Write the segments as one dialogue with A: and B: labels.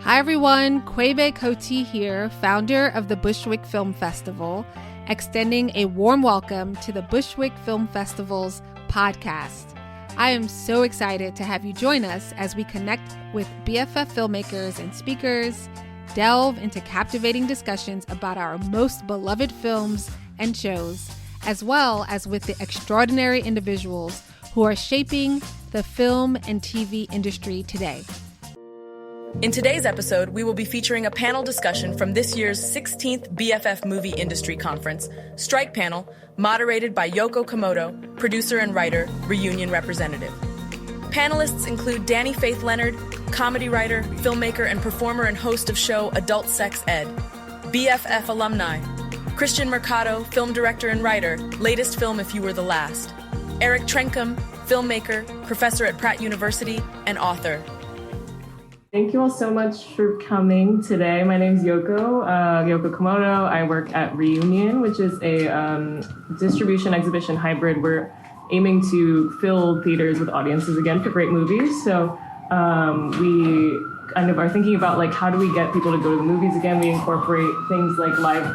A: Hi everyone, Kwebe Koti here, founder of the Bushwick Film Festival, extending a warm welcome to the Bushwick Film Festival's podcast. I am so excited to have you join us as we connect with BFF filmmakers and speakers, delve into captivating discussions about our most beloved films and shows, as well as with the extraordinary individuals who are shaping the film and TV industry today.
B: In today's episode, we will be featuring a panel discussion from this year's 16th BFF Movie Industry Conference, Strike Panel, moderated by Yoko Komodo, producer and writer, reunion representative. Panelists include Dani Faith Leonard, comedy writer, filmmaker, and performer and host of show Adult Sex Ed, BFF Alumni Kristian Mercado, film director and writer, latest film If You Were the Last, Eric Trenkam, filmmaker, professor at Pratt University, and author.
C: Thank you all so much for coming today. My name is Yoko Komodo. I work at Reunion, which is a distribution exhibition hybrid. We're aiming to fill theaters with audiences again for great movies. So we kind of are thinking about like how do we get people to go to the movies again. We incorporate things like live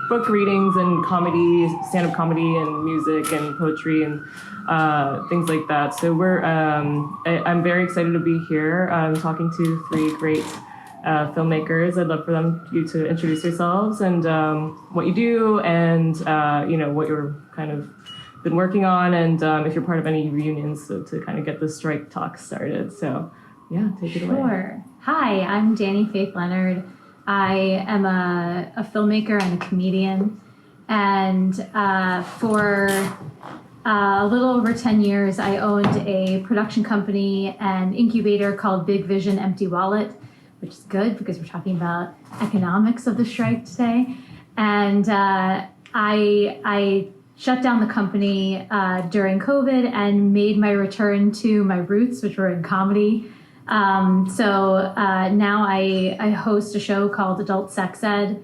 C: book readings and comedy, stand-up comedy and music and poetry and things like that. So I'm very excited to be here. I'm talking to three great filmmakers. I'd love for you to introduce yourselves and what you do and what you're kind of been working on and if you're part of any reunions so to kind of get the strike talk started. So yeah, take it away.
D: Sure. Hi, I'm Dani Faith Leonard. I am a filmmaker and a comedian, and for a little over 10 years, I owned a production company and incubator called Big Vision Empty Wallet, which is good because we're talking about economics of the strike today. And I shut down the company during COVID and made my return to my roots, which were in comedy. So now I host a show called Adult Sex Ed,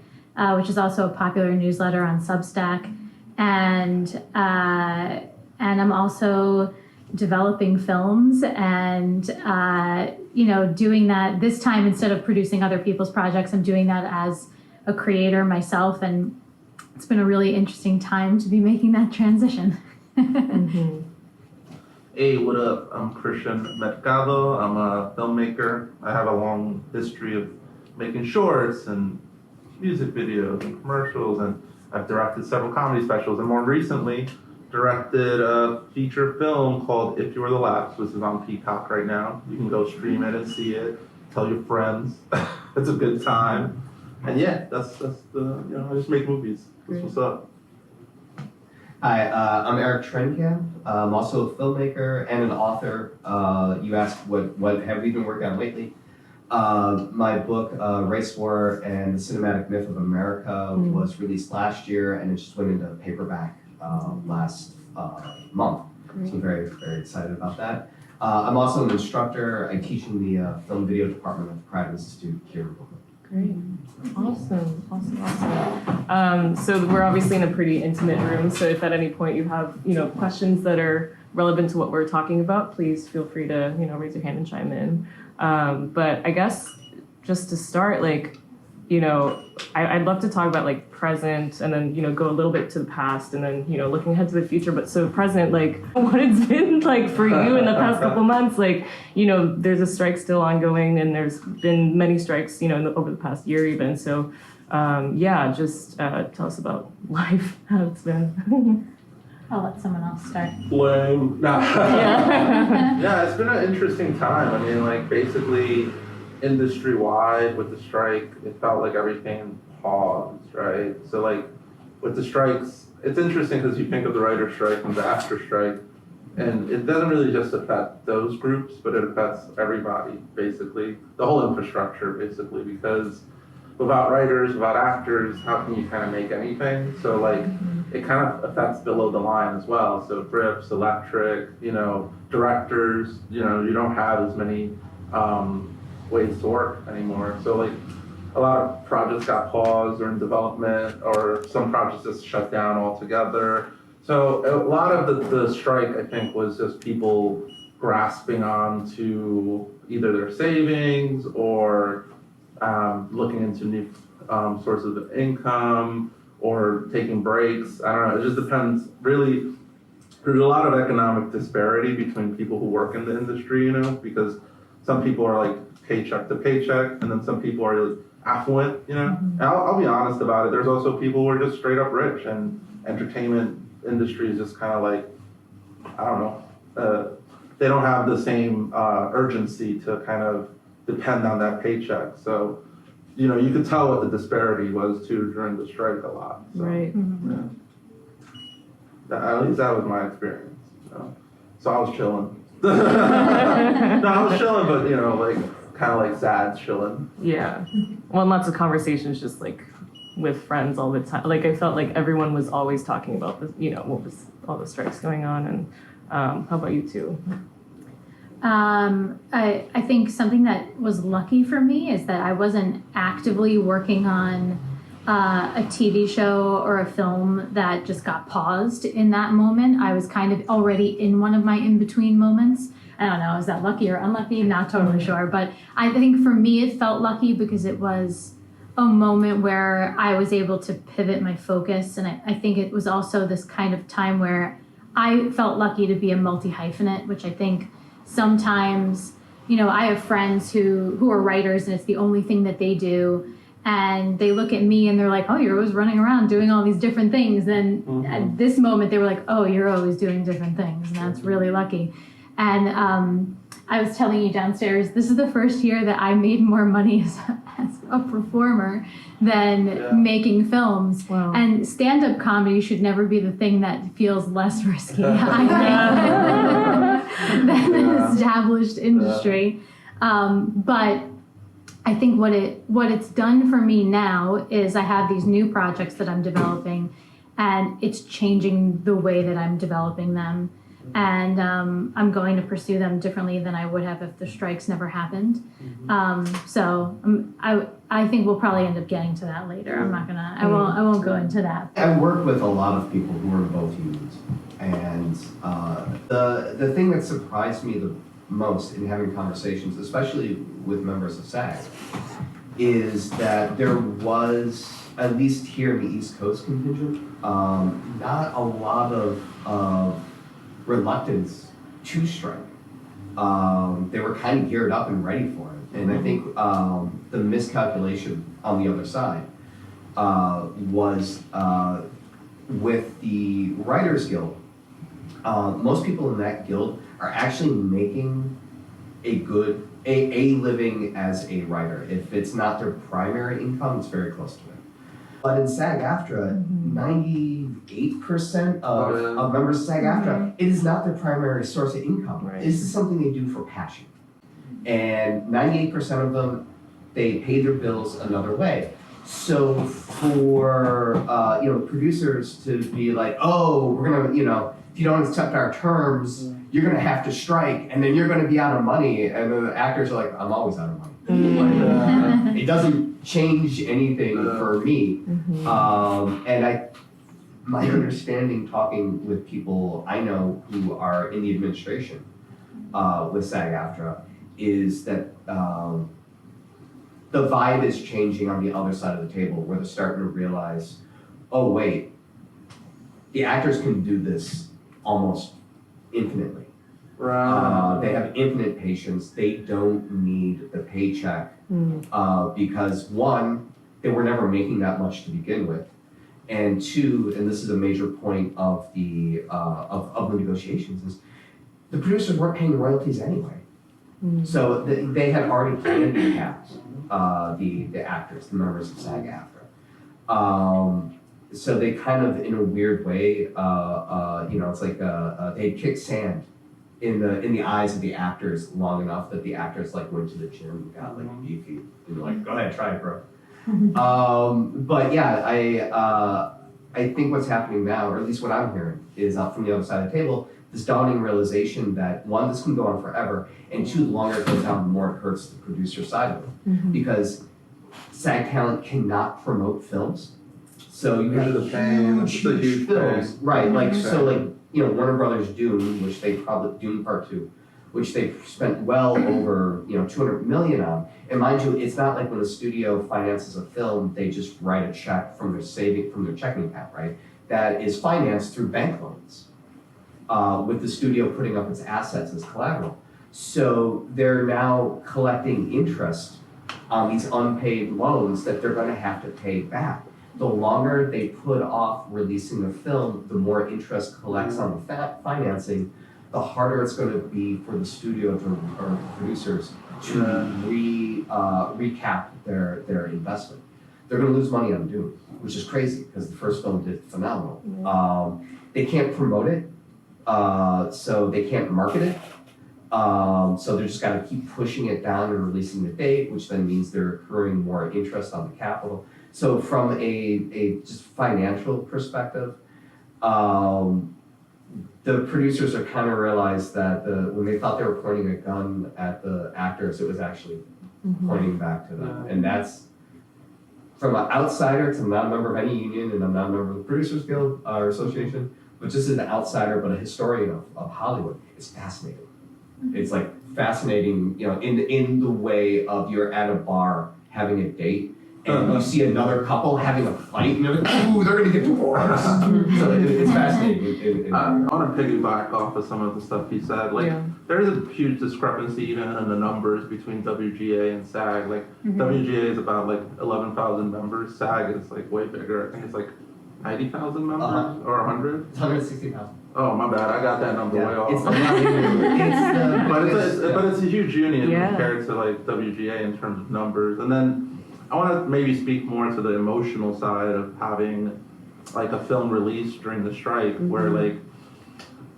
D: which is also a popular newsletter on Substack, and I'm also developing films and doing that this time instead of producing other people's projects. I'm doing that as a creator myself, and it's been a really interesting time to be making that transition.
C: Mm-hmm.
E: Hey, what up? I'm Kristian Mercado. I'm a filmmaker. I have a long history of making shorts and music videos and commercials, and I've directed several comedy specials, and more recently directed a feature film called If You Were the Last, which is on Peacock right now. You can go stream it and see it. Tell your friends. It's a good time. And yeah, that's the, I just make movies. That's what's up.
F: Hi, I'm Eric Trenkam. I'm also a filmmaker and an author. You asked what have we been working on lately? My book, Race War and the Cinematic Myth of America, was released last year, and it just went into paperback last month. Great. So I'm very, very excited about that. I'm also an instructor. I teach in the film video department at the Pratt Institute here in Brooklyn.
C: Great. Awesome. So we're obviously in a pretty intimate room, so if at any point you have, questions that are relevant to what we're talking about, please feel free to, raise your hand and chime in. But I guess just to start, I'd love to talk about present and then, go a little bit to the past and then, looking ahead to the future. But so present, what it's been for you in the past couple months, there's a strike still ongoing and there's been many strikes, over the past year even. So, just tell us about life, how it's been.
D: I'll let someone else start.
E: Lame. Nah. Yeah, it's been an interesting time. I mean, basically industry-wide with the strike, it felt like everything paused, right? So, with the strikes, it's interesting because you think of the writer's strike and the actor strike, and it doesn't really just affect those groups, but it affects everybody, basically. The whole infrastructure, basically, because without writers, without actors, how can you kind of make anything? So, it kind of affects below the line as well. So, grips, electric, directors, you don't have as many ways to work anymore. So, a lot of projects got paused or in development, or some projects just shut down altogether. So a lot of the strike, I think, was just people grasping on to either their savings or looking into new sources of income or taking breaks. I don't know. It just depends. Really, there's a lot of economic disparity between people who work in the industry, because some people are like paycheck to paycheck, and then some people are affluent, And I'll be honest about it. There's also people who are just straight up rich, and entertainment industry is just kind of like, I don't know, they don't have the same urgency to kind of depend on that paycheck. So, you could tell what the disparity was too during the strike a lot. So,
C: Right.
E: yeah. At least that was my experience. So I was chilling. No, I was chilling, but kind of like sad chilling.
C: Yeah. Well, and lots of conversations just like with friends all the time. Like I felt like everyone was always talking about this, what was all the strikes going on. And how about you two?
D: I think something that was lucky for me is that I wasn't actively working on a TV show or a film that just got paused in that moment. I was kind of already in one of my in-between moments. I don't know, is that lucky or unlucky? Not totally sure. But I think for me it felt lucky because it was a moment where I was able to pivot my focus. And I think it was also this kind of time where I felt lucky to be a multi-hyphenate, which I think sometimes, I have friends who are writers and it's the only thing that they do. And they look at me and they're like, oh, you're always running around doing all these different things. And at this moment they were like, oh, you're always doing different things. And that's really lucky. And I was telling you downstairs, this is the first year that I made more money as a performer than making films.
C: Wow.
D: And stand-up comedy should never be the thing that feels less risky, I think, than an established industry. But I think what it's done for me now is I have these new projects that I'm developing, and it's changing the way that I'm developing them. And I'm going to pursue them differently than I would have if the strikes never happened. I think we'll probably end up getting to that later. I won't go into that.
F: I work with a lot of people who are in both unions, and the thing that surprised me the most in having conversations, especially with members of SAG, is that there was, at least here in the East Coast contingent, not a lot of reluctance to strike. They were kind of geared up and ready for it. And I think the miscalculation on the other side was with the Writers Guild. Most people in that guild are actually making a living as a writer. If it's not their primary income, it's very close to it. But in SAG-AFTRA, 98% of members of SAG-AFTRA, it is not their primary source of income.
C: Right.
F: This is something they do for passion. And 98% of them, they pay their bills another way. So for producers to be like, oh, we're gonna, if you don't accept our terms, you're gonna have to strike, and then you're gonna be out of money. And the actors are like, I'm always out of money. It doesn't change anything for me. And my understanding, talking with people I know who are in the administration with SAG-AFTRA, is that the vibe is changing on the other side of the table, where they're starting to realize, oh wait, the actors can do this almost infinitely.
E: Right.
F: They have infinite patience. They don't need the paycheck because one, they were never making that much to begin with, and two, and this is a major point of the of the negotiations, is the producers weren't paying royalties anyway. So they had already planned to cap the actors, the members of SAG-AFTRA. So they kind of, in a weird way, it's like they kicked sand in the eyes of the actors long enough that the actors went to the gym and got beefy and were like, go ahead, try it, bro. But yeah, I think what's happening now, or at least what I'm hearing, is from the other side of the table, this dawning realization that one, this can go on forever, and two, the longer it goes on, the more it hurts the producer side of it, because SAG talent cannot promote films. So you have
E: the pain,
F: huge films, right? So Warner Brothers Dune, which they probably Dune Part 2, which they've spent well over, you know, $200 million on. And mind you, it's not like when a studio finances a film, they just write a check from their checking account, right? That is financed through bank loans, with the studio putting up its assets as collateral. So they're now collecting interest on these unpaid loans that they're going to have to pay back. The longer they put off releasing the film, the more interest collects on the financing, the harder it's going to be for the studio or producers to recap their investment. They're going to lose money on Dune, which is crazy because the first film did phenomenal. They can't promote it, so they can't market it. So they're just got to keep pushing it down and releasing the date, which then means they're accruing more interest on the capital. So from a just financial perspective, the producers are kind of realized that when they thought they were pointing a gun at the actors, it was actually pointing back to them. And that's, from an outsider, to I'm not a member of any union and I'm not a member of the Producers Guild or Association, but just as an outsider, but a historian of Hollywood, it's fascinating. It's like fascinating, you know, in the way of you're at a bar having a date and you see another couple having a fight and you're like, ooh, they're gonna get divorced. So it's fascinating.
E: I want to piggyback off of some of the stuff he said. Like, there's a huge discrepancy even in the numbers between WGA and SAG. Like, WGA is about like 11,000 members. SAG is like way bigger. I think it's like 90,000 members or 100.
F: It's 160,000.
E: Oh, my bad. I got that number way off.
F: It's
E: but it's a huge union compared to like WGA in terms of numbers. And then I want to maybe speak more to the emotional side of having like a film released during the strike, where like,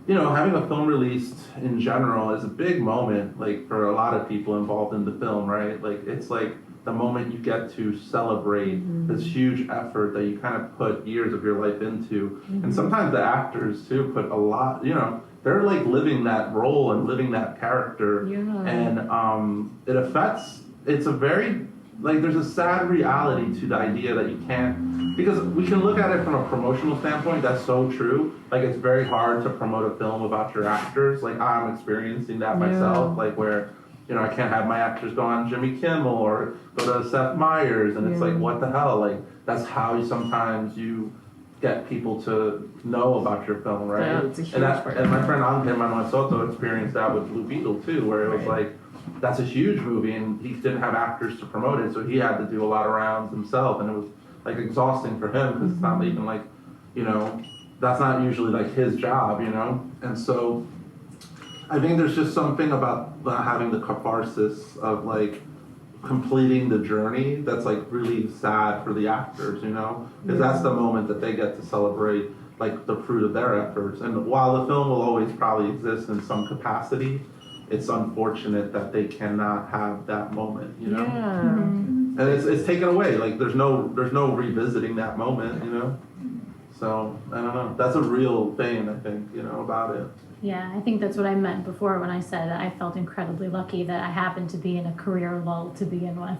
E: you know, having a film released in general is a big moment, like for a lot of people involved in the film, right? Like it's like the moment you get to celebrate this huge effort that you kind of put years of your life into. And sometimes the actors too put a lot, you know, they're like living that role and living that character. And it affects, it's a very, like there's a sad reality to the idea that you can't, because we can look at it from a promotional standpoint, that's so true. Like it's very hard to promote a film about your actors. Like I'm experiencing that myself, like where, you know, I can't have my actors go on Jimmy Kimmel or go to Seth Meyers, and it's like, what the hell? Like that's how sometimes you get people to know about your film, right?
C: Yeah, it's a huge
E: and my friend Angel Manuel Soto experienced that with Blue Beetle too, where it was like, that's a huge movie, and he didn't have actors to promote it, so he had to do a lot of rounds himself, and it was like exhausting for him because it's not even like, you know, that's not usually like his job, you know. And so I think there's just something about having the catharsis of like completing the journey that's like really sad for the actors, you know, because that's the moment that they get to celebrate like the fruit of their efforts. And while the film will always probably exist in some capacity, it's unfortunate that they cannot have that moment, you know. And it's taken away. Like there's no revisiting that moment, you know. So I don't know. That's a real thing, I think, you know, about it.
D: Yeah, I think that's what I meant before when I said I felt incredibly lucky that I happened to be in a career lull to begin with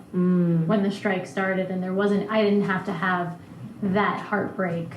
D: when the strike started, and I didn't have to have that heartbreak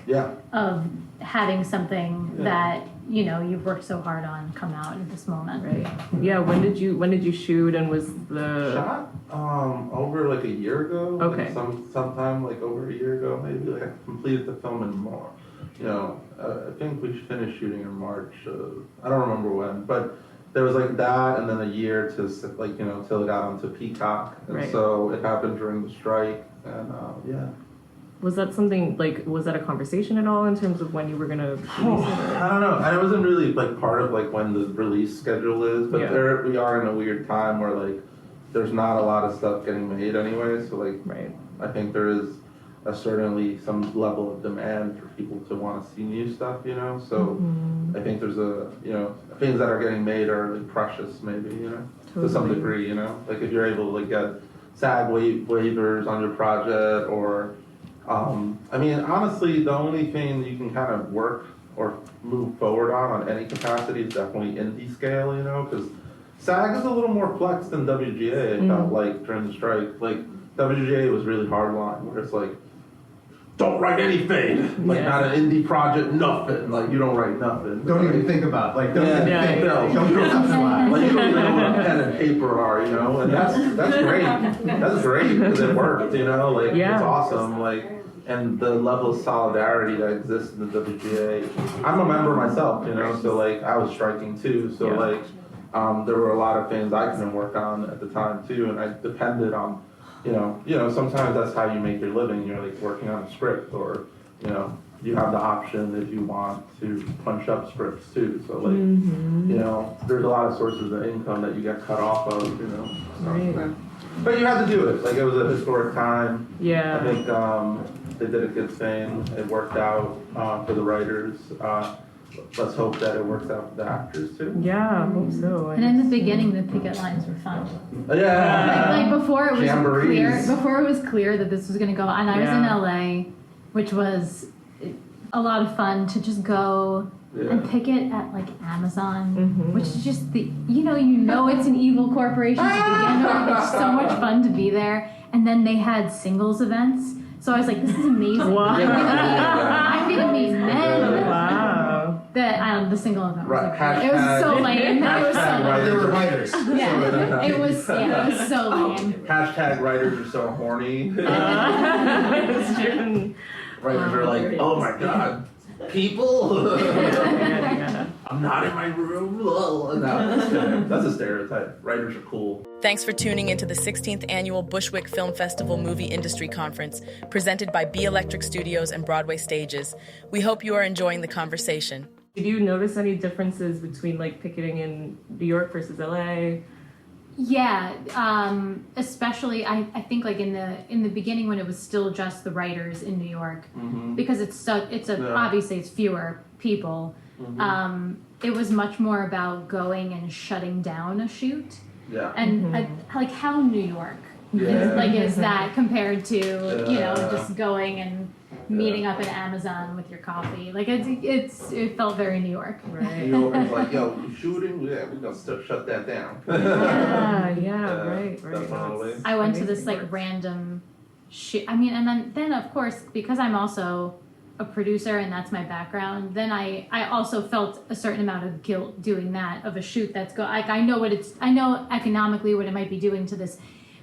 D: of having something that, you know, you've worked so hard on come out at this moment.
C: Right. Yeah. When did you shoot, and was the
E: shot over like a year ago?
C: Okay.
E: Like sometime like over a year ago, maybe. Like I completed the film in March. You know, I think we finished shooting in March. I don't remember when, but there was like that, and then a year to like, you know, till it got onto Peacock, and so it happened during the strike, and
C: Was that something, like, was that a conversation at all in terms of when you were going to release it?
E: I don't know. And it wasn't really, like, part of, like, when the release schedule is. But we are in a weird time where, like, there's not a lot of stuff getting made anyway. So, like, I think there is certainly some level of demand for people to want to see new stuff, you know? So I think there's you know, things that are getting made are, like, precious, maybe, you know? To some degree, you know? Like, if you're able to, like, get SAG waivers on your project or... I mean, honestly, the only thing you can kind of work or move forward on any capacity is definitely indie scale, you know, because SAG is a little more flex than WGA, I felt like, during the strike. Like, WGA was really hardline, where it's like, don't write anything. Like, not an indie project, nothing. Like, you don't write nothing.
F: Don't even think about it. Like, don't even think.
E: No.
F: Don't go outside.
E: Like, you don't even know what a pen and paper are, you know? And that's great. That's great because it worked, you know? Like, it's awesome. Like, and the level of solidarity that exists in the WGA. I'm a member myself, you know? So, like, I was striking too. So, like, there were a lot of things I couldn't work on at the time too. And I depended on, you know, sometimes that's how you make your living. You're like working on a script, or, you know, you have the option if you want to punch up scripts too. So like, you know, there's a lot of sources of income that you get cut off of, you know. So. But you had to do it. Like, it was a historic time.
C: Yeah.
E: I think they did a good thing. It worked out for the writers. Let's hope that it works out for the actors too.
C: Yeah, I hope so.
D: And in the beginning, the picket lines were fun.
E: Yeah.
D: Like before it was
E: Jamborees.
D: clear that this was going to go. And I was in LA, which was a lot of fun to just go and picket at like Amazon, which is just you know it's an evil corporation to begin with. It's so much fun to be there. And then they had singles events. So I was like, this is amazing.
C: Wow.
D: I'm going to meet men.
C: Wow.
D: The single event was
E: Right.
D: it was so lame. It was so lame.
F: They were writers.
D: Yeah, it was so lame.
E: Hashtag writers are so horny.
C: It's true.
E: Writers are like, oh my god, people. I'm not in my room. No, that's a stereotype. Writers are cool.
B: Thanks for tuning into the 16th Annual Bushwick Film Festival Movie Industry Conference, presented by B Electric Studios and Broadway Stages. We hope you are enjoying the conversation.
C: Did you notice any differences between like picketing in New York versus LA?
D: Yeah, especially I think like in the beginning when it was still just the writers in New York, because obviously it's fewer people. It was much more about going and shutting down a shoot.
E: Yeah.
D: And like how New York is that compared to just going and meeting up at Amazon with your coffee. Like it felt very New York.
C: Right.
E: New York is like, yo, you shooting? Yeah, we're gonna shut that down.
C: Right.
E: Definitely.
D: I went to this like random shoot. I mean, and then of course because I'm also a producer and that's my background, then I also felt a certain amount of guilt doing that, of a shoot that's I know economically what it might be doing to this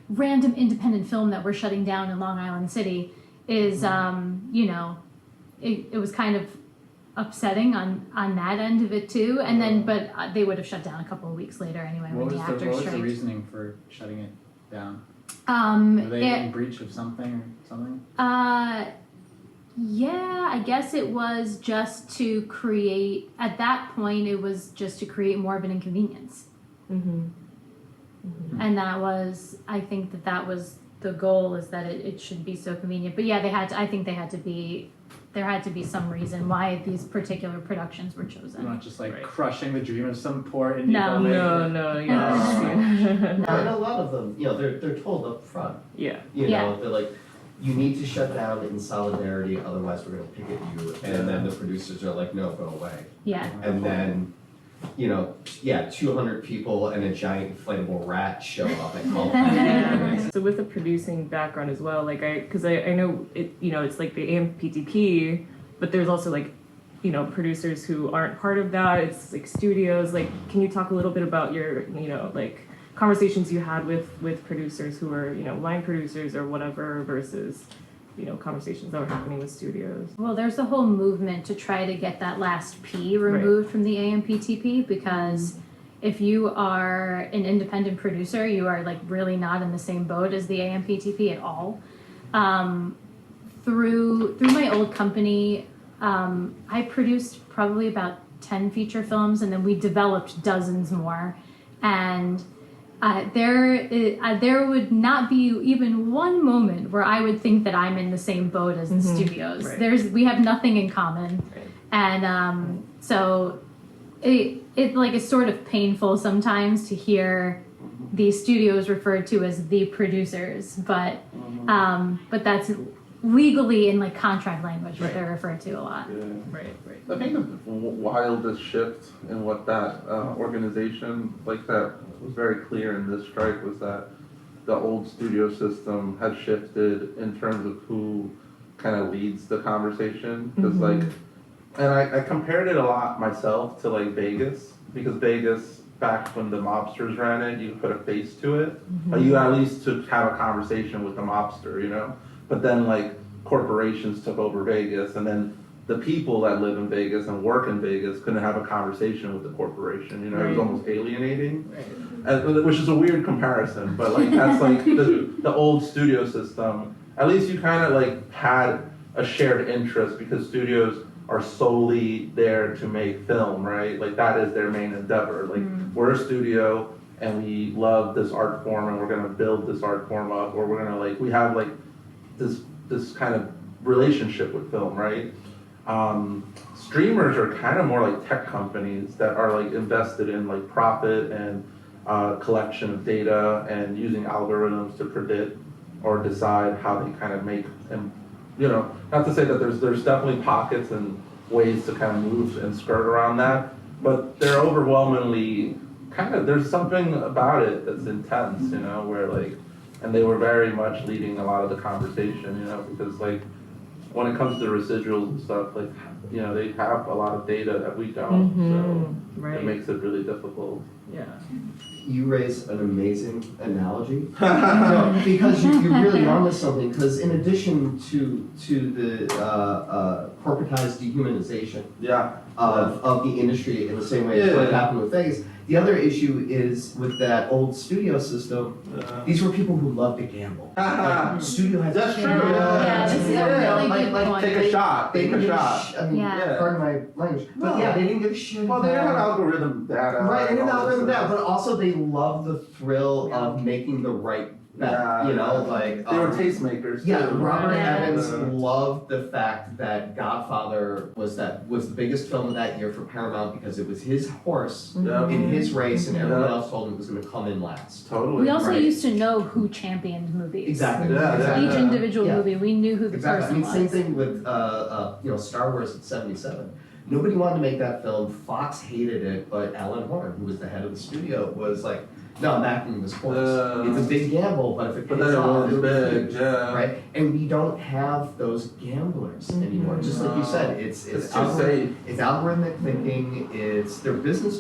D: random independent film that we're shutting down in Long Island City is it was kind of upsetting on that end of it too, and then but they would have shut down a couple of weeks later anyway when the actors
G: What was the
D: striked.
G: reasoning for shutting it down? Were they in breach of something or something?
D: Yeah, I guess it was just to create, at that point, it was just to create more of an inconvenience. And that was, I think that was the goal, is that it should be so convenient. But yeah, there had to be some reason why these particular productions were chosen.
G: Not just like crushing the dream of some poor indie
C: No,
F: And a lot of them, they're told up front.
C: Yeah.
F: They're like, you need to shut down in solidarity, otherwise we're going to picket you. And then the producers are like, no, go away.
D: Yeah.
F: And then, 200 people and a giant inflatable rat show up and call them.
C: So with a producing background as well, like because I know it, it's like the AMPTP, but there's also like, producers who aren't part of that. It's like studios. Like, can you talk a little bit about your, like conversations you had with producers who are, line producers or whatever versus, conversations that were happening with studios?
D: Well, there's a whole movement to try to get that last P removed from the AMPTP, because if you are an independent producer, you are like really not in the same boat as the AMPTP at all. Through my old company, I produced probably about 10 feature films, and then we developed dozens more. And there would not be even one moment where I would think that I'm in the same boat as the studios. We have nothing in common, and so it's sort of painful sometimes to hear these studios referred to as the producers, but that's legally in like contract language what they're referred to a lot.
E: I think the wildest shift in what that organization like that was very clear in this strike was that the old studio system had shifted in terms of who kind of leads the conversation. Because like, and I compared it a lot myself to like Vegas, because Vegas, back when the mobsters ran it, you put a face to it. You at least to have a conversation with the mobster, you know? But then like corporations took over Vegas, and then the people that live in Vegas and work in Vegas couldn't have a conversation with the corporation, you know? It was almost alienating, which is a weird comparison, but like that's like the old studio system. At least you kind of like had a shared interest, because studios are solely there to make film, right? Like that is their main endeavor. Like we're a studio and we love this art form and we're gonna build this art form up, or we're gonna like, we have like this kind of relationship with film, right? Streamers are kind of more like tech companies that are like invested in like profit and collection of data and using algorithms to predict or decide how they kind of make, and you know, not to say that there's definitely pockets and ways to kind of move and skirt around that, but they're overwhelmingly kind of, there's something about it that's intense, you know, where like, and they were very much leading a lot of the conversation, you know, because like when it comes to residuals and stuff, like, you know, they have a lot of data that we don't, so it makes it really difficult.
C: Yeah.
F: You raise an amazing analogy, no, because you're really onto something. Because in addition to the corporatized dehumanization of the industry, in the same way as what happened with Vegas, the other issue is with that old studio system. These were people who loved to gamble. Like, studio has
E: that's true.
D: Yeah, this is a really good point.
E: Take a shot. Take a shot.
F: I mean, pardon my language, but they didn't give a shit.
E: Well, they didn't have algorithm data.
F: Right, they didn't have algorithm data, but also they loved the thrill of making the right bet. You know, like
E: they were tastemakers.
F: Yeah,
E: too.
F: Robert Evans loved the fact that Godfather was the biggest film of that year for Paramount, because it was his horse in his race, and everyone else told him it was going to come in last.
E: Totally.
H: We also used to know who championed movies.
F: Exactly.
H: Each individual movie, we knew who the person was.
F: Same thing with Star Wars at '77. Nobody wanted to make that film. Fox hated it, but Alan Horn, who was the head of the studio, was like, "No, I'm backing this horse. It's a big gamble, but if it pays off, it'll be big." Right? And we don't have those gamblers anymore. Just like you said, it's
E: too safe.
F: It's algorithmic thinking. They're business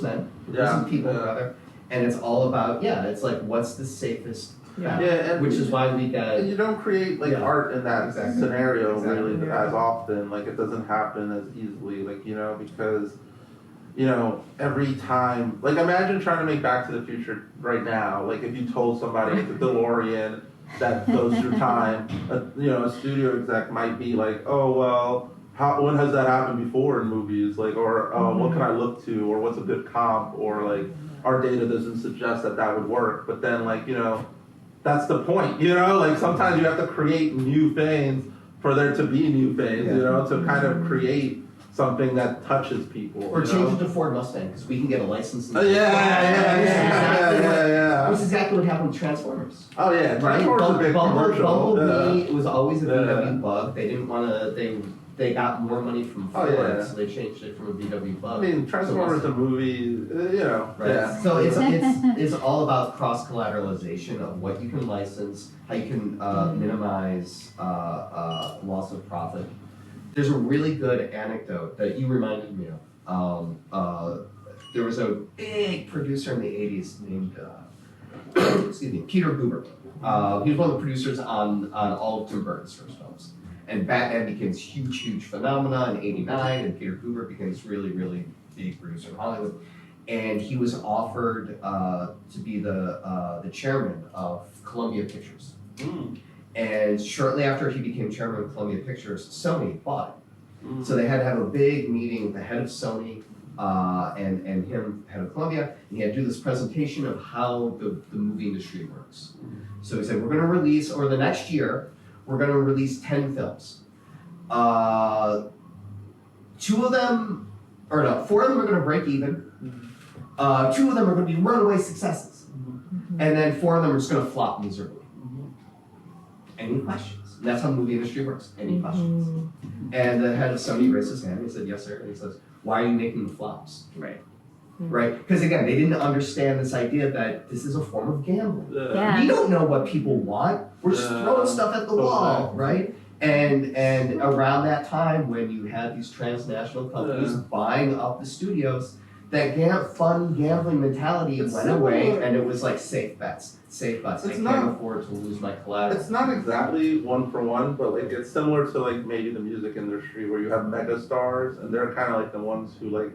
F: people rather, and it's all about it's like, what's the safest? Which is why we got.
E: And you don't create like art in that scenario really as often. Like it doesn't happen as easily. Like, you know, because, you know, every time, like imagine trying to make Back to the Future right now. Like if you told somebody it's a DeLorean that goes through time, a studio exec might be like, oh well, when has that happened before in movies? Like, or what can I look to, or what's a good comp, or like our data doesn't suggest that would work. But then like, you know, that's the point, you know? Like sometimes you have to create new things for there to be new things, you know, to kind of create something that touches people.
F: Or change it to Ford Mustang, because we can get a license.
E: Yeah.
F: Which is exactly what happened with Transformers.
E: Oh yeah, Transformers was a big commercial.
F: Bumblebee was always a VW bug. They didn't want to, they got more money from Ford, so they changed it from a VW bug.
E: I mean, Transformers the movie, you know.
F: Right.
E: Yeah.
F: So it's all about cross-collateralization of what you can license, how you can minimize loss of profit. There's a really good anecdote that you reminded me of. There was a big producer in the 80s named Peter Guber. He was one of the producers on all of Tim Burton's first films. And Batman became this huge phenomenon in '89, and Peter Guber became this really, really big producer in Hollywood. And he was offered to be the chairman of Columbia Pictures. And shortly after he became chairman of Columbia Pictures, Sony bought it. So they had to have a big meeting with the head of Sony and him, head of Columbia, and he had to do this presentation of how the movie industry works. So he said, we're going to release, over the next year, we're going to release 10 films. 4 of them are going to break even. 2 of them are going to be runaway successes. And then 4 of them are just going to flop miserably. Any questions? And that's how the movie industry works. Any questions? And the head of Sony raised his hand. He said, yes, sir. And he says, why are you making the flops? Right? Because again, they didn't understand this idea that this is a form of gambling. We don't know what people want. We're just throwing stuff at the wall, right? And around that time, when you had these transnational companies buying up the studios, that fun gambling mentality went away, and it was like safe bets. I can't afford to lose my collateral.
E: It's not exactly one for one, but like it's similar to like maybe the music industry where you have mega stars, and they're kind of like the ones who like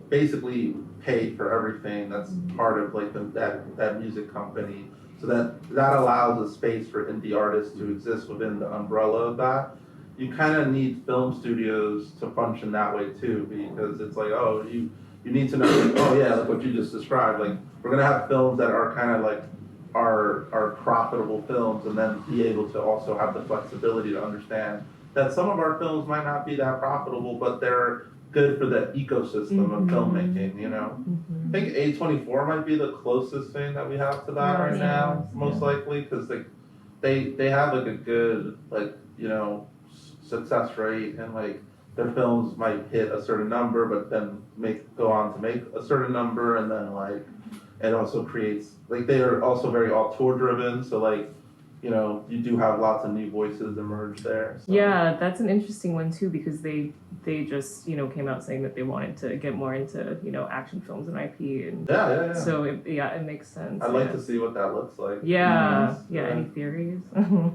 E: basically pay for everything that's part of like that music company. So that allows a space for indie artists to exist within the umbrella of that. You kind of need film studios to function that way too, because it's like, oh, you need to know, like, oh yeah, like what you just described. Like we're gonna have films that are kind of like are profitable films, and then be able to also have the flexibility to understand that some of our films might not be that profitable, but they're good for the ecosystem of filmmaking, you know? I think A24 might be the closest thing that we have to that right now, most likely, because they have like a good, like, you know, success rate, and like their films might hit a certain number, but then go on to make a certain number, and then like it also creates, like, they are also very auteur driven, so like, you know, you do have lots of new voices emerge there. So.
C: Yeah, that's an interesting one too, because they just, you know, came out saying that they wanted to get more into, you know, action films and IP, and so it makes sense.
E: I'd like to see what that looks like.
C: Any theories?
F: No,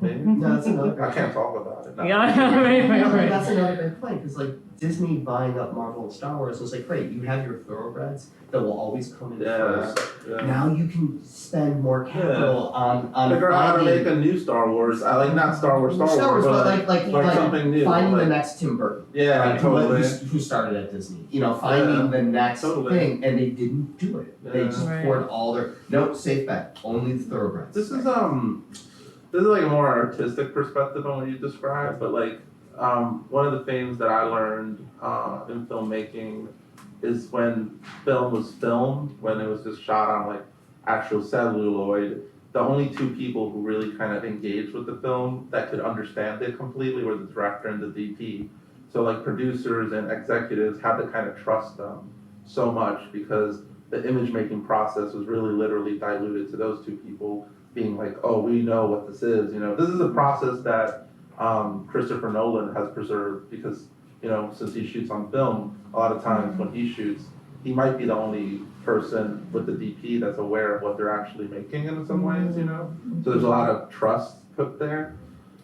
F: that's another.
E: I can't talk about it.
C: Right.
F: That's another big point, because like Disney buying up Marvel and Star Wars was like, great, you have your thoroughbreds that will always come in first. Now you can spend more capital on
E: figure out how to make a new Star Wars. I like not Star Wars, but like something new.
F: Finding the next Tim Burton.
E: Yeah, totally.
F: Who started at Disney? You know, finding the next thing, and they didn't do it. They just poured all their safe bet, only the thoroughbreds.
E: This is like a more artistic perspective on what you described, but like one of the things that I learned in filmmaking is when film was filmed, when it was just shot on like actual celluloid, the only two people who really kind of engaged with the film that could understand it completely were the director and the DP. So like producers and executives had to kind of trust them so much, because the image making process was really literally diluted to those two people being like, oh, we know what this is. You know, this is a process that Christopher Nolan has preserved, because, you know, since he shoots on film, a lot of times when he shoots, he might be the only person with the DP that's aware of what they're actually making in some ways, you know? So there's a lot of trust put there.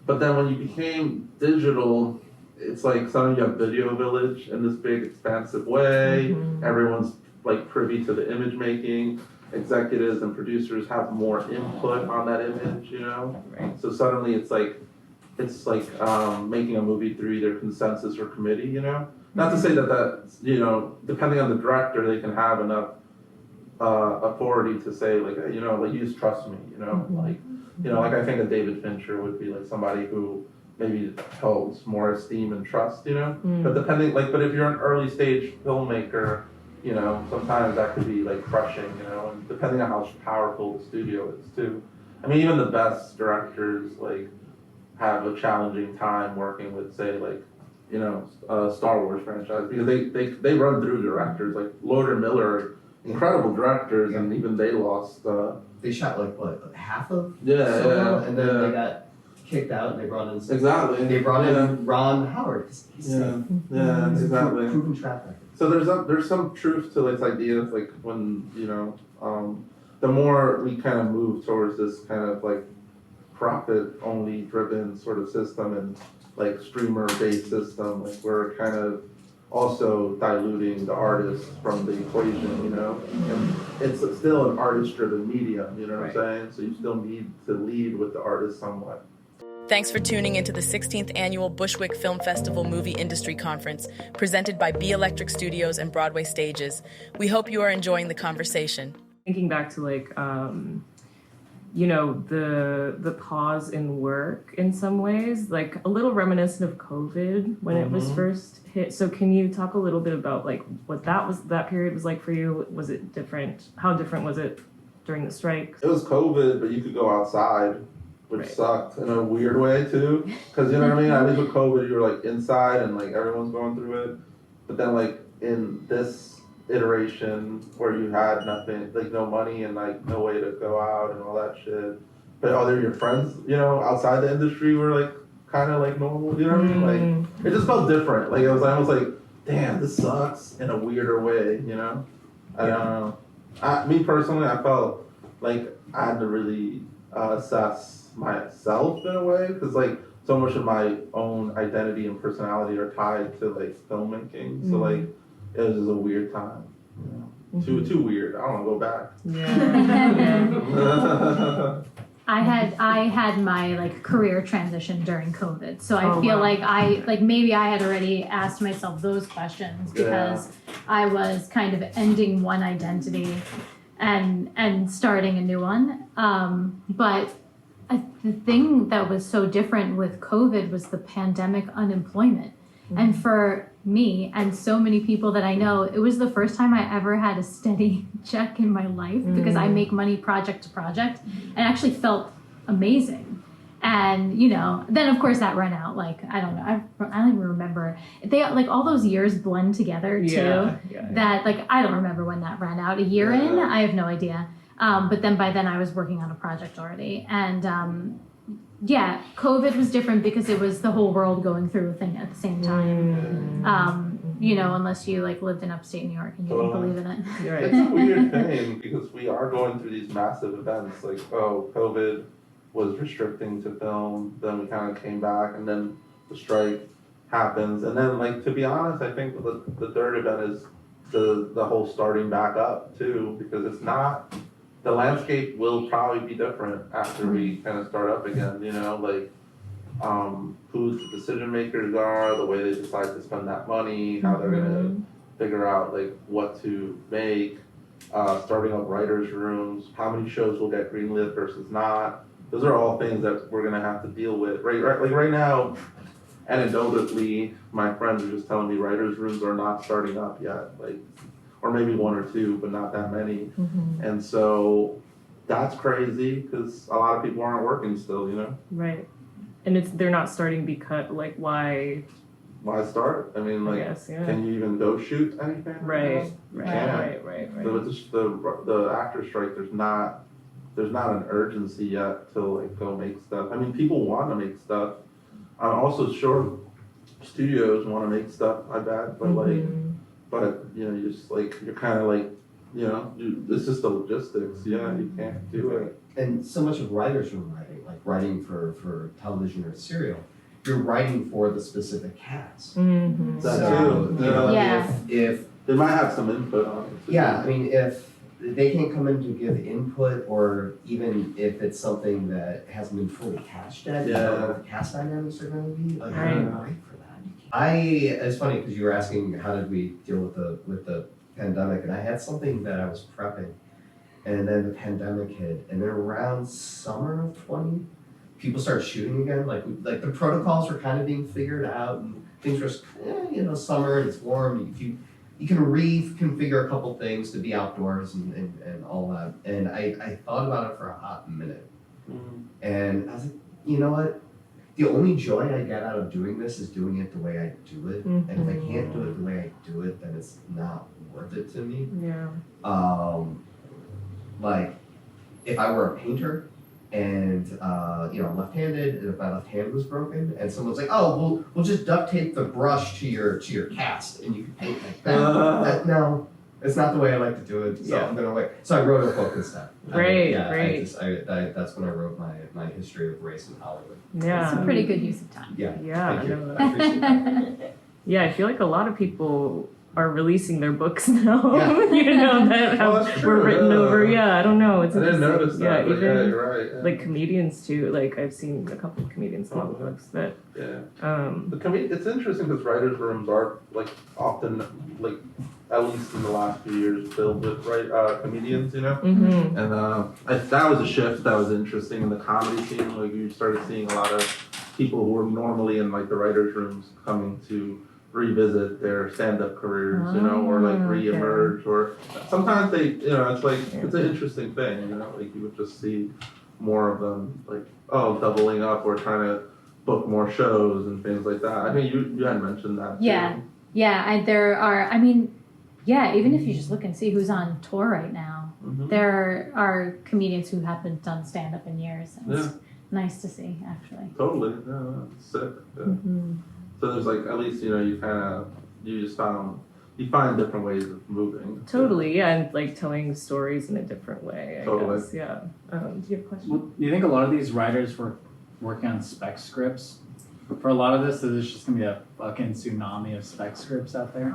E: But then when you became digital, it's like suddenly you have Video Village in this big expansive way. Everyone's like privy to the image making. Executives and producers have more input on that image, you know? Right. So suddenly it's like making a movie through either consensus or committee, you know? Not to say that, you know, depending on the director, they can have enough authority to say, like, you know, like, you just trust me, you know? Like, you know, like, I think a David Fincher would be like somebody who maybe holds more esteem and trust, you know? But but if you're an early stage filmmaker, you know, sometimes that could be like crushing, you know, and depending on how powerful the studio is too. I mean, even the best directors, like, have a challenging time working with, say, like, you know, Star Wars franchise, because they run through directors like Lord and Miller, incredible directors, and even they lost.
F: They shot like what, half of Solo, and then they got kicked out, and they brought in They brought in Ron Howard. He's
E: exactly.
F: Proven track record.
E: So there's some truth to this idea of like, when, you know, the more we kind of move towards this kind of like profit only driven sort of system, and like streamer based system, like, we're kind of also diluting the artist from the equation, you know, and it's still an artist driven medium, you know what I'm saying? So you still need to lead with the artist somewhat.
B: Thanks for tuning into the 16th Annual Bushwick Film Festival Movie Industry Conference, presented by B Electric Studios and Broadway Stages. We hope you are enjoying the conversation.
C: Thinking back to like, you know, the pause in work in some ways, like a little reminiscent of COVID when it was first hit. So can you talk a little bit about like what that period was like for you? Was it different? How different was it during the strike?
E: It was COVID, but you could go outside, which sucked in a weird way too. Because, you know what I mean? At least with COVID, you were like inside and like everyone's going through it. But then like in this iteration where you had nothing, like no money and like no way to go out and all that shit, but other your friends, you know, outside the industry were like kind of like normal, you know what I mean? Like, it just felt different. Like, it was almost like, damn, this sucks in a weirder way, you know? I don't know. Me personally, I felt like I had to really assess myself in a way, because like so much of my own identity and personality are tied to like filmmaking. So like it was just a weird time. You know? Too weird. I don't want to go back.
D: Yeah. I had my like career transition during COVID, so I feel like maybe I had already asked myself those questions because I was kind of ending one identity and starting a new one. But the thing that was so different with COVID was the pandemic unemployment. And for me and so many people that I know, it was the first time I ever had a steady check in my life because I make money project to project and actually felt amazing. And, you know, then of course that ran out. Like, I don't know. I don't even remember. They like all those years blend together too. That like, I don't remember when that ran out. A year in? I have no idea. But then by then I was working on a project already. And, COVID was different because it was the whole world going through a thing at the same time. You know, unless you like lived in upstate New York and you didn't believe in it.
E: It's a weird thing because we are going through these massive events. Like, COVID was restricting to film, then we kind of came back, and then the strike happens, and then like to be honest, I think the third event is the whole starting back up too, because it's not. The landscape will probably be different after we kind of start up again, you know, like who the decision makers are, the way they decide to spend that money, how they're gonna figure out like what to make, starting up writers' rooms, how many shows will get greenlit versus not. Those are all things that we're gonna have to deal with. Right now, anecdotally, my friends are just telling me writers' rooms are not starting up yet, like. Or maybe one or two, but not that many. And so that's crazy because a lot of people aren't working still, you know?
C: Right. And they're not starting because, like, why?
E: Why start? I mean, like, can you even go shoot anything?
C: Right.
E: Right. So it's just the actor strike, there's not an urgency yet to, like, go make stuff. I mean, people want to make stuff. I'm also sure studios want to make stuff, I bet, but, But, you know, you're kind of like, you know, it's just the logistics. Yeah, you can't do it.
F: And so much of writers' room writing, like writing for television or serial, you're writing for the specific cast.
E: That too.
F: You know, if
E: they might have some input on it.
F: Yeah, I mean, if they can't come in to give input, or even if it's something that hasn't been fully cast yet, you don't know what the cast dynamics are going to be. Like, I'm not right for that. It's funny because you were asking how did we deal with the pandemic, and I had something that I was prepping, and then the pandemic hit, and then around summer of 20, people started shooting again. Like the protocols were kind of being figured out, and things were, summer and it's warm. You can reconfigure a couple things to be outdoors and all that. And I thought about it for a hot minute, and I was like, you know what? The only joy I get out of doing this is doing it the way I do it. And if I can't do it the way I do it, then it's not worth it to me.
C: Yeah.
F: Like, if I were a painter and, I'm left-handed, and if my left hand was broken, and someone's like, oh, we'll just duct tape the brush to your cast, and you can paint like that. No, it's not the way I like to do it, so I'm going to wait. So I wrote a book instead.
C: Great.
F: That's when I wrote my history of race in Hollywood.
C: Yeah.
H: It's a pretty good use of time.
F: Yeah.
C: Thank
F: you. I appreciate that.
C: Yeah, I feel like a lot of people are releasing their books now.
F: Yeah.
C: That were written over. Yeah, I don't know. It's
E: I didn't notice that.
C: Even
E: you're right. Yeah.
C: like comedians too. Like I've seen a couple of comedians in all the books that.
E: Yeah. It's interesting because writers' rooms are like often like at least in the last few years filled with comedians, you know. And that was a shift that was interesting in the comedy scene. Like you started seeing a lot of people who were normally in like the writers' rooms coming to revisit their stand-up careers, or like re-emerge, or sometimes they, it's like, it's an interesting thing, like you would just see more of them like, doubling up or trying to book more shows and things like that. I think you had mentioned that too.
D: Even if you just look and see who's on tour right now, there are comedians who haven't done stand-up in years. And nice to see, actually.
E: Totally, yeah, that's sick. Yeah. So there's like, at least, you find different ways of moving.
C: Totally, yeah, and like telling stories in a different way, I guess, yeah. Do you have a question?
G: Well, do you think a lot of these writers were working on spec scripts? For a lot of this, there's just going to be a fucking tsunami of spec scripts out there?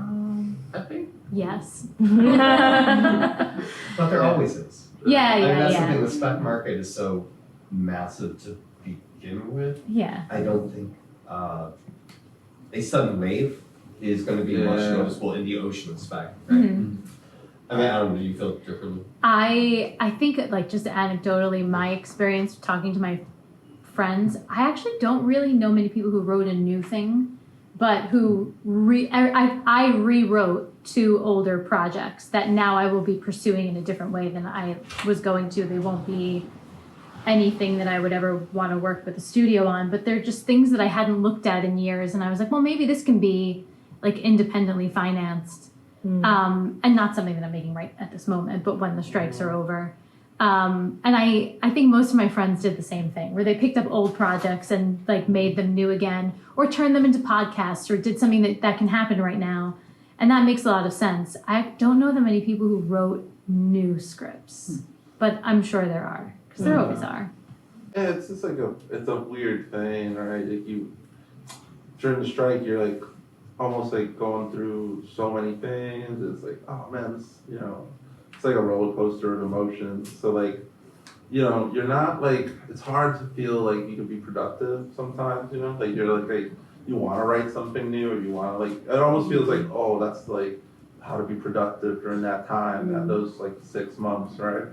E: I think.
D: Yes.
F: But there always is.
D: Yeah,
F: I mean, that's
D: yeah.
F: the thing, the spec market is so massive to begin with.
D: Yeah.
F: I don't think a sudden wave is going to be much noticeable in the ocean of spec. Right?
D: Mm-hmm.
F: I mean, I don't know, do you feel differently?
D: I think, like, just anecdotally, my experience talking to my friends, I actually don't really know many people who wrote a new thing, but who I rewrote 2 older projects that now I will be pursuing in a different way than I was going to. They won't be anything that I would ever want to work with a studio on, but they're just things that I hadn't looked at in years, and I was like, well, maybe this can be like independently financed, and not something that I'm making right at this moment, but when the strikes are over. And I think most of my friends did the same thing, where they picked up old projects and like made them new again, or turned them into podcasts, or did something that can happen right now. And that makes a lot of sense. I don't know that many people who wrote new scripts, but I'm sure there are, because there always are.
E: Yeah, it's just like it's a weird thing, right? Like during the strike, you're like almost like going through so many things. It's like, oh man, it's like a roller coaster of emotions. So like, you're not like, it's hard to feel like you can be productive sometimes, like you're like you want to write something new, or you want to like, it almost feels like, oh, that's like how to be productive during that time, those like 6 months, right?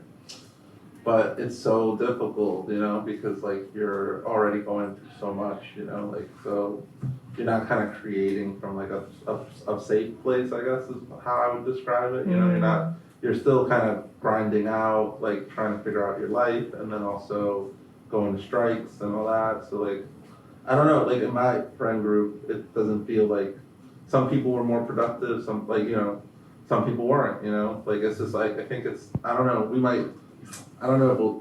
E: But it's so difficult, because like you're already going through so much, like, so you're not kind of creating from like a safe place, I guess is how I would describe it. You're still kind of grinding out, like trying to figure out your life, and then also going to strikes and all that. So like, I don't know, like in my friend group, it doesn't feel like some people were more productive, some like, some people weren't, like it's just like, I think it's, I don't know,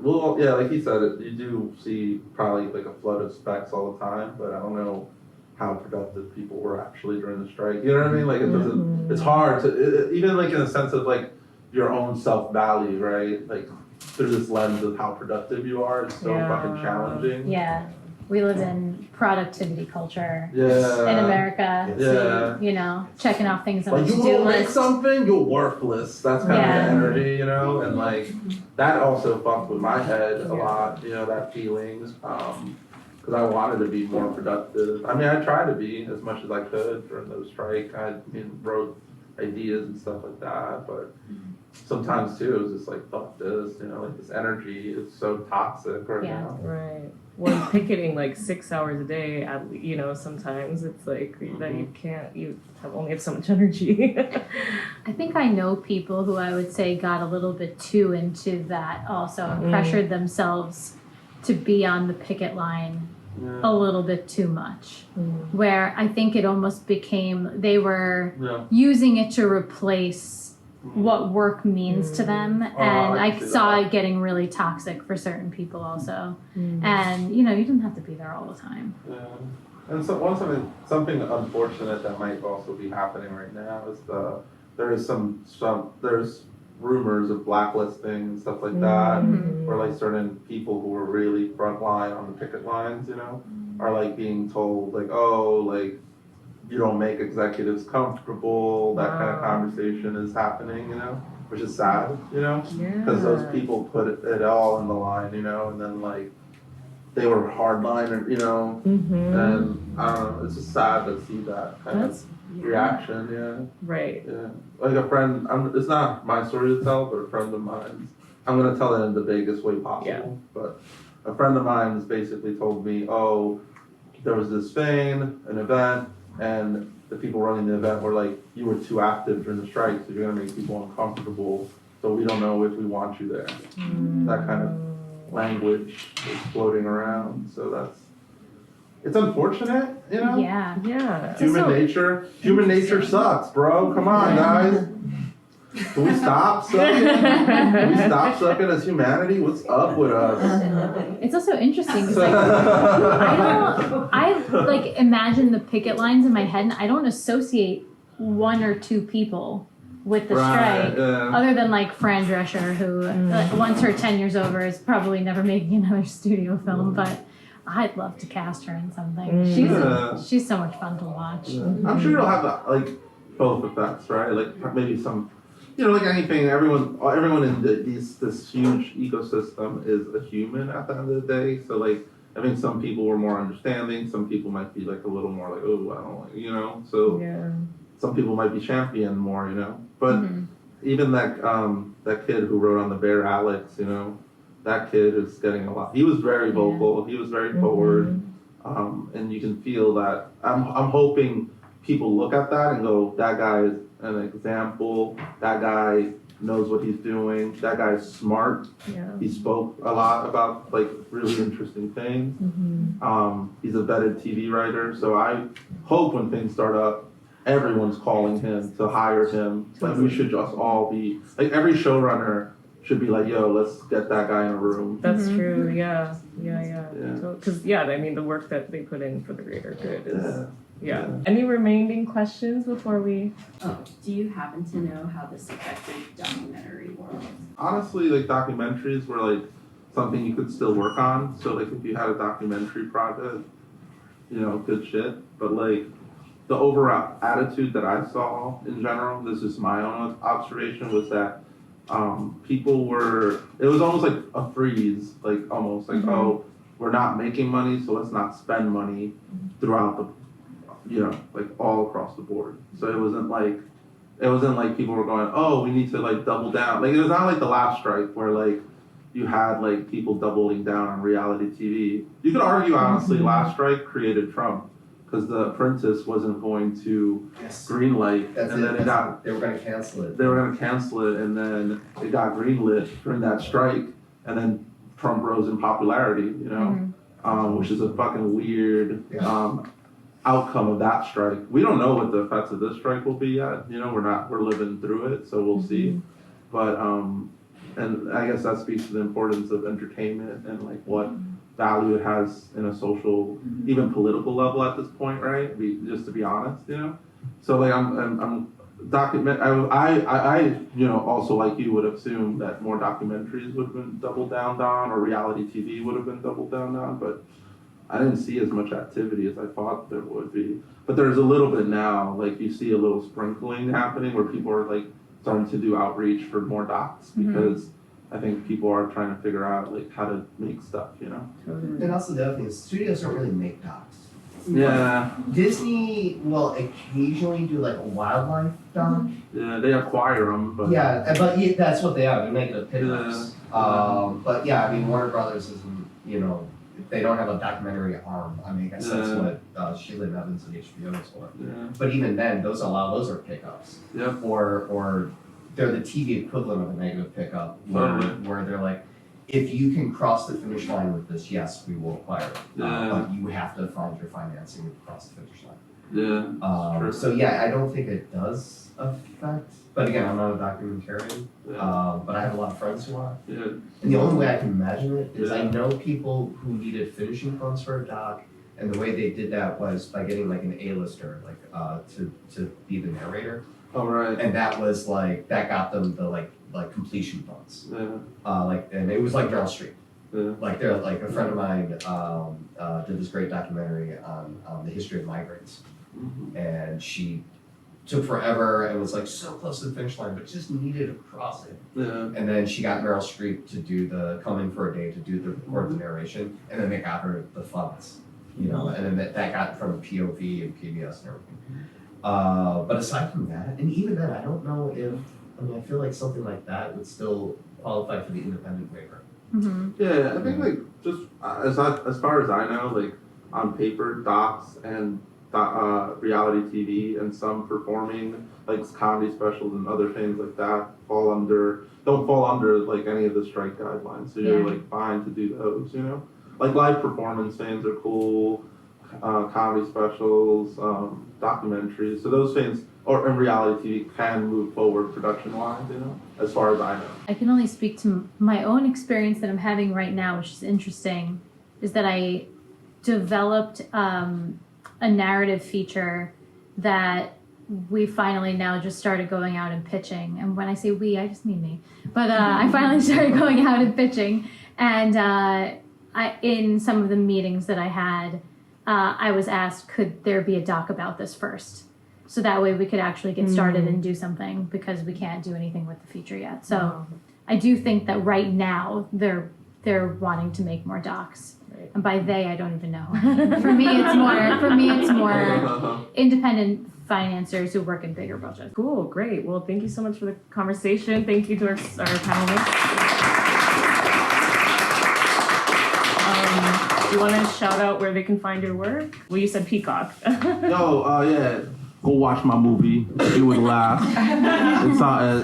E: we'll yeah, like he said, you do see probably like a flood of specs all the time, but I don't know how productive people were actually during the strike. You know what I mean? Like it doesn't, it's hard to, even like in the sense of like your own self-value, right? Like through this lens of how productive you are, it's so fucking challenging.
D: Yeah. We live in productivity culture in
E: Yeah.
D: America.
E: Yeah.
D: So, checking off things on
E: Like
D: a
E: you
D: to-do
E: won't make
D: list.
E: something, you're worthless. That's kind of the energy, and like that also fucked with my head a lot, that feeling. Because I wanted to be more productive. I mean, I tried to be as much as I could during the strike. I wrote ideas and stuff like that, but sometimes too, it was just like, fuck this, like this energy is so toxic right now.
C: Right. Well, picketing like 6 hours a day, sometimes it's like that you only have so much energy.
D: I think I know people who I would say got a little bit too into that also, and pressured themselves to be on the picket line a little bit too much, where I think it almost became, they were using it to replace what work means to them, and I saw it getting really toxic for certain people also. And you didn't have to be there all the time.
E: Yeah. And so something unfortunate that might also be happening right now is there's rumors of blacklisting and stuff like that, where like certain people who were really front line on the picket lines, are like being told like, oh, like you don't make executives comfortable, that kind of conversation is happening, which is sad, because those people put it all on the line, and then like they were hardliner, and I don't know, it's just sad to see that kind of reaction,
C: Right.
E: Yeah. Like a friend, it's not my story to tell, but a friend of mine, I'm going to tell it in the vaguest way possible, but a friend of mine has basically told me, oh, there was this thing, an event, and the people running the event were like, you were too active during the strike, so you're going to make people uncomfortable, so we don't know if we want you there. That kind of language is floating around, so it's unfortunate,
D: Yeah.
E: Human nature sucks, bro. Come on, guys. Can we stop sucking? Can we stop sucking as humanity? What's up with us?
D: It's also interesting because I like imagine the picket lines in my head, and I don't associate one or two people with the strike, other than like Fran Drescher, who once her tenure's over is probably never making another studio film, but I'd love to cast her in something. She's so much fun to watch.
E: I'm sure you'll have like both effects, right? Like maybe some, like anything. Everyone in this huge ecosystem is a human at the end of the day. So like, I think some people were more understanding. Some people might be like a little more like, oh, I don't like, So some people might be champion more, But even that kid who wrote on the Bear, Alex, that kid is getting a lot. He was very vocal. He was very forward, and you can feel that. I'm hoping people look at that and go, that guy is an example. That guy knows what he's doing. That guy's smart. Yeah. He spoke a lot about like really interesting things. He's a vetted TV writer. So I hope when things start up, everyone's calling him to hire him. Like we should just all be like every showrunner should be like, yo, let's get that guy in a room.
C: That's true. Yeah. Because I mean, the work that they put in for the greater good is. Yeah. Any remaining questions before we?
I: Do you happen to know how this affected documentary world?
E: Honestly, like documentaries were like something you could still work on. So like if you had a documentary project, good shit. But like the overall attitude that I saw in general, this is my own observation, was that people were, it was almost like a freeze, like almost like, oh, we're not making money, so let's not spend money throughout the, like all across the board. So it wasn't like people were going, oh, we need to like double down. Like it was not like the last strike where like you had like people doubling down on reality TV. You could argue honestly, last strike created Trump. Because The Apprentice wasn't going to greenlight, and then they were going to cancel it. They were going to cancel it, and then it got greenlit during that strike, and then Trump rose in popularity, which is a fucking weird outcome of that strike. We don't know what the effects of this strike will be yet. We're living through it, so we'll see. But and I guess that speaks to the importance of entertainment and like what value it has in a social, even political level at this point, right? Just to be honest, So like I'm I also like you would assume that more documentaries would have been doubled down on, or reality TV would have been doubled down on, but I didn't see as much activity as I thought there would be. But there's a little bit now, like you see a little sprinkling happening where people are like starting to do outreach for more docs because I think people are trying to figure out like how to make stuff,
F: And also the other thing is studios don't really make docs.
E: Yeah.
F: Disney will occasionally do like a wildlife doc.
E: Yeah, they acquire them, but
F: that's what they are. They're negative pickups. But I mean, Warner Brothers isn't, they don't have a documentary arm. I mean, I guess that's what Sheila Evans and HBO is for.
E: Yeah.
F: But even then, those are pickups.
E: Yep.
F: Or they're the TV equivalent of a negative pickup, where they're like, if you can cross the finish line with this, yes, we will acquire it. But you have to find your financing to cross the finish line.
E: Yeah.
F: So I don't think it does affect. But again, I'm not a documentarian. But I have a lot of friends who are.
E: Yeah.
F: And the only way I can imagine it is I know people who needed finishing funds for a doc, and the way they did that was by getting like an A-lister, like to be the narrator.
E: Oh right.
F: And that was like that got them the like completion funds.
E: Yeah.
F: And it was like Meryl Streep.
E: Yeah.
F: Like they're like a friend of mine did this great documentary on the history of migrants, and she took forever and was like so close to the finish line, but just needed to cross it.
E: Yeah.
F: And then she got Meryl Streep to do come in for a day to do the record the narration, and then they got her the funds, and then that got from POV and PBS and everything. But aside from that, and even then, I don't know I feel like something like that would still qualify for the independent waiver.
E: Yeah, I think like just as far as I know, like on paper, docs and reality TV and some performing like comedy specials and other things like that don't fall under like any of the strike guidelines. So you're like fine to do those, Like live performance fans are cool. comedy specials, documentaries. So those things, or in reality TV, can move forward production-wise, as far as I know.
D: I can only speak to my own experience that I'm having right now, which is interesting, is that I developed a narrative feature that we finally now just started going out and pitching. And when I say we, I just mean me. But I finally started going out and pitching. And in some of the meetings that I had, I was asked, could there be a doc about this first? So that way we could actually get started and do something, because we can't do anything with the feature yet. So I do think that right now they're wanting to make more docs. Right. And by they, I don't even know. For me, it's more independent financiers who work in bigger budgets.
C: Cool, great. Well, thank you so much for the conversation. Thank you to our panelists. You want to shout out where they can find your work? Well, you said Peacock.
E: Yeah. Go watch my movie. You would laugh.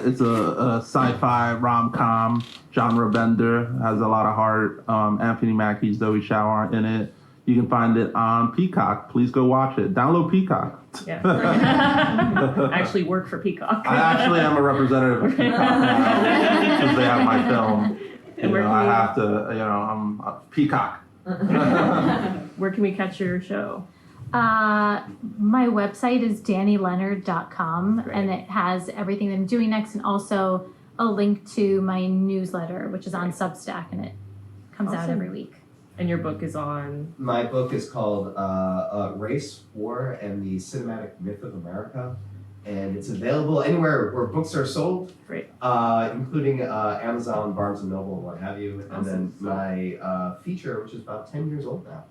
E: It's a sci-fi rom-com genre bender. Has a lot of heart. Anthony Mackie's Zoe Shower in it. You can find it on Peacock. Please go watch it. Download Peacock.
C: Yeah. I actually work for Peacock.
E: I actually am a representative of Peacock now, because they have my film. I have to, I'm Peacock.
C: Where can we catch your show?
D: My website is danileonard.com, and it has everything that I'm doing next, and also a link to my newsletter, which is on Substack, and it comes out every week.
C: And your book is on?
F: My book is called Race, War, and the Cinematic Myth of America. And it's available anywhere where books are sold.
C: Great.
F: Including Amazon, Barnes & Noble, and what have you. And then my feature, which is about 10 years old now,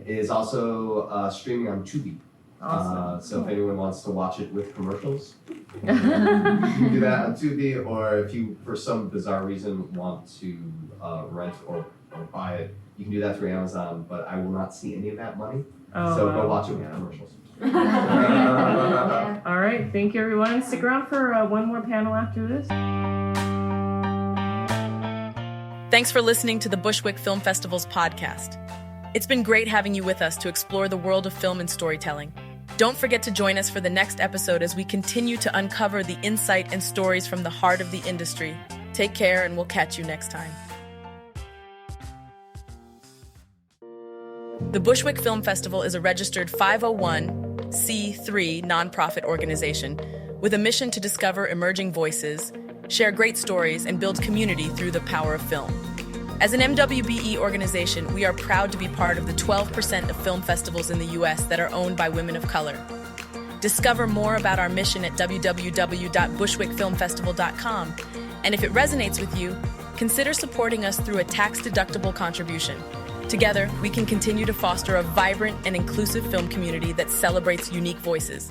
F: is also streaming on Tubi.
C: Awesome.
F: So if anyone wants to watch it with commercials, you can do that on Tubi. Or if you, for some bizarre reason, want to rent or buy it, you can do that through Amazon. But I will not see any of that money. So go watch it with commercials.
C: All right, thank you everyone. Stick around for one more panel after this.
B: Thanks for listening to the Bushwick Film Festival's podcast. It's been great having you with us to explore the world of film and storytelling. Don't forget to join us for the next episode as we continue to uncover the insight and stories from the heart of the industry. Take care, and we'll catch you next time. The Bushwick Film Festival is a registered 501c3 nonprofit organization with a mission to discover emerging voices, share great stories, and build community through the power of film. As an MWBE organization, we are proud to be part of the 12% of film festivals in the U.S. that are owned by women of color. Discover more about our mission at www.bushwickfilmfestival.com, and if it resonates with you, consider supporting us through a tax-deductible contribution. Together, we can continue to foster a vibrant and inclusive film community that celebrates unique voices.